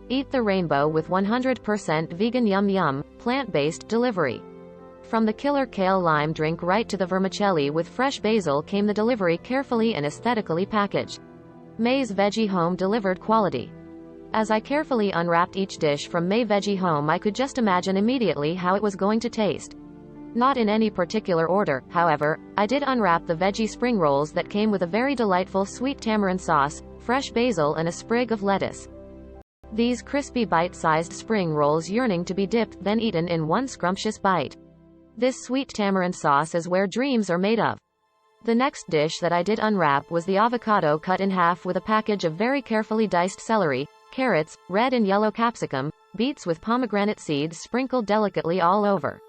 Eat the rainbow with 100% vegan yum yum, plant-based delivery. From the killer kale lime drink right to the vermicelli with fresh basil came the delivery, carefully and aesthetically packaged. May's Veggie Home delivered quality. As I carefully unwrapped each dish from May Veggie Home, I could just imagine immediately how it was going to taste. Not in any particular order, however, I did unwrap the veggie spring rolls that came with a very delightful sweet tamarind sauce, fresh basil and a sprig of lettuce. These crispy bite-sized spring rolls yearning to be dipped, then eaten in one scrumptious bite. This sweet tamarind sauce is where dreams are made of. The next dish that I did unwrap was the avocado cut in half with a package of very carefully diced celery, carrots, red and yellow capsicum, beets with pomegranate seeds sprinkled delicately all over.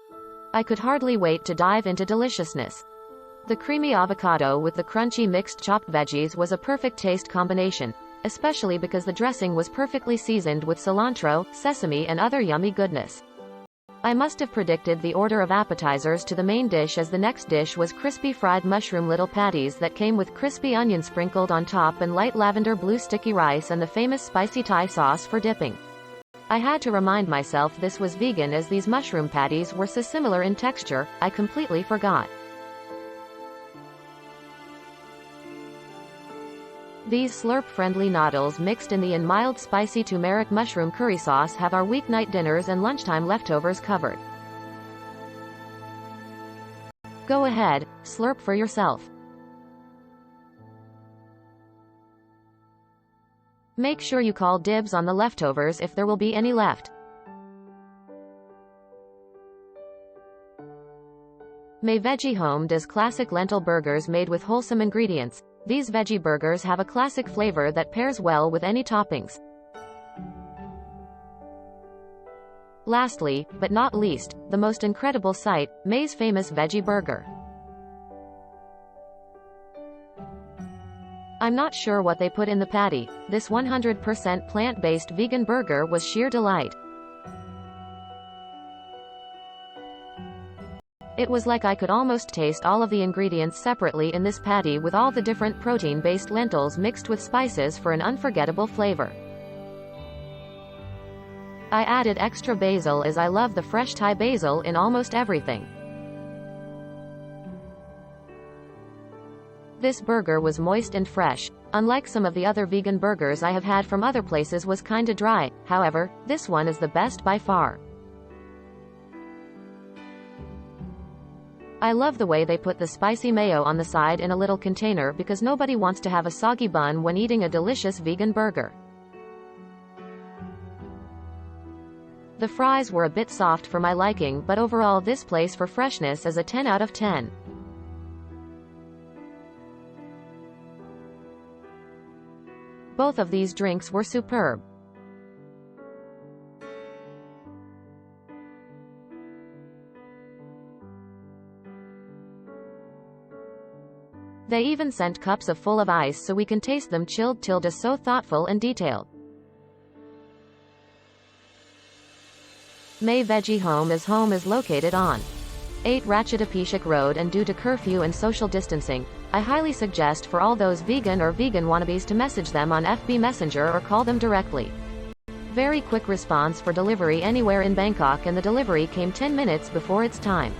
I could hardly wait to dive into deliciousness. The creamy avocado with the crunchy mixed chopped veggies was a perfect taste combination, especially because the dressing was perfectly seasoned with cilantro, sesame and other yummy goodness. I must have predicted the order of appetizers to the main dish, as the next dish was crispy fried mushroom little patties that came with crispy onion sprinkled on top and light lavender blue sticky rice and the famous spicy Thai sauce for dipping. I had to remind myself this was vegan, as these mushroom patties were so similar in texture, I completely forgot. These slurp-friendly noddles mixed in the mild spicy turmeric mushroom curry sauce have our weeknight dinners and lunchtime leftovers covered. Go ahead, slurp for yourself. Make sure you call dibs on the leftovers if there will be any left. May Veggie Home does classic lentil burgers made with wholesome ingredients. These veggie burgers have a classic flavor that pairs well with any toppings. Lastly, but not least, the most incredible sight, May's famous Veggie Burger. I'm not sure what they put in the patty. This 100% plant-based vegan burger was sheer delight. It was like I could almost taste all of the ingredients separately in this patty, with all the different protein-based lentils mixed with spices for an unforgettable flavor. I added extra basil, as I love the fresh Thai basil in almost everything. This burger was moist and fresh. Unlike some of the other vegan burgers I have had from other places, was kinda dry. However, this one is the best by far. I love the way they put the spicy mayo on the side in a little container, because nobody wants to have a soggy bun when eating a delicious vegan burger. The fries were a bit soft for my liking, but overall this place for freshness is a 10 out of 10. Both of these drinks were superb. They even sent cups full of ice so we can taste them chilled. Tilde so thoughtful and detailed. May Veggie Home is located on 8 Ratchetapishik Road, and due to curfew and social distancing, I highly suggest for all those vegan or vegan wannabes to message them on FB Messenger or call them directly. Very quick response for delivery anywhere in Bangkok, and the delivery came 10 minutes before its time.